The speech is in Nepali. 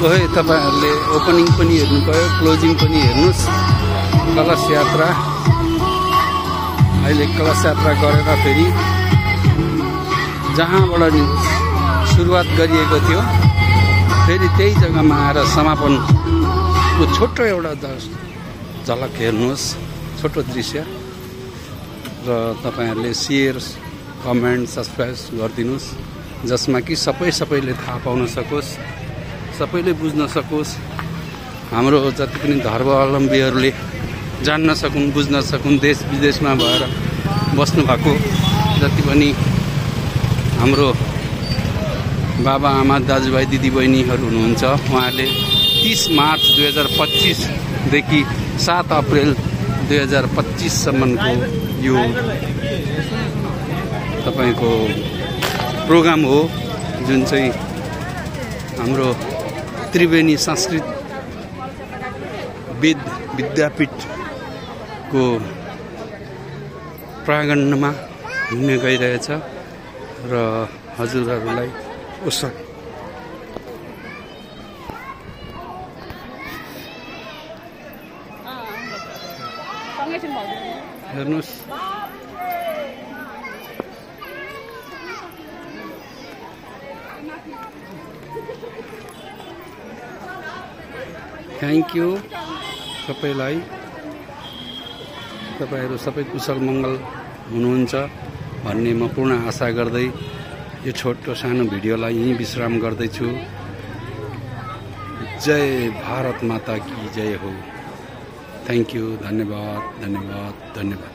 है तपाईहरुले ओपनिङ पनि हेर्नुभयो, क्लोजिङ पनि हेर्नुस्। कलश यात्रा अहिले कलश यात्रा गरेर फेरि जहाँबाट सुरुवात गरिएको थियो फेरि त्यही जग्गामा आएर समापनको छोटो एउटा झलक हेर्नुहोस्, छोटो दृश्य। र तपाईहरुले शेयर, कमेन्ट, सब्स्क्राइब गरिदिनुस्, जसमा कि सबैले थाहा पाउन सकोस्, सबैले बुझ्न सकोस्, हाम्रो जति पनि धर्मावलम्बीहरूले जान्न सकुन्, बुझ्न सकुन्, देश विदेशमा भएर बस्नु भएको जति पनि हाम्रो बाबा आमा, दाजुभाइ, दिदीबहिनीहरू हुनुहुन्छ, उहाँहरूले 30 मार्च 2025 देखि 7 अप्रिल 2025 सम्मको यो तपाईको प्रोग्राम हो, जुन चाहिँ हाम्रो त्रिवेणी संस्कृत विद्यापीठको प्राङ्गणमा हुने गइरहेछ। र हजुरहरूलाई हेर्नुस्, थ्याङ्क यू सबैलाई। तपाईहरु सबै कुशल मङ्गल हुनुहुन्छ भन्ने म पूर्ण आशा गर्दै यो छोटो सानो भिडियोलाई यही विश्राम गर्दैछु। जय भारत माता की जय हो। थ्याङ्क यू, धन्यवाद।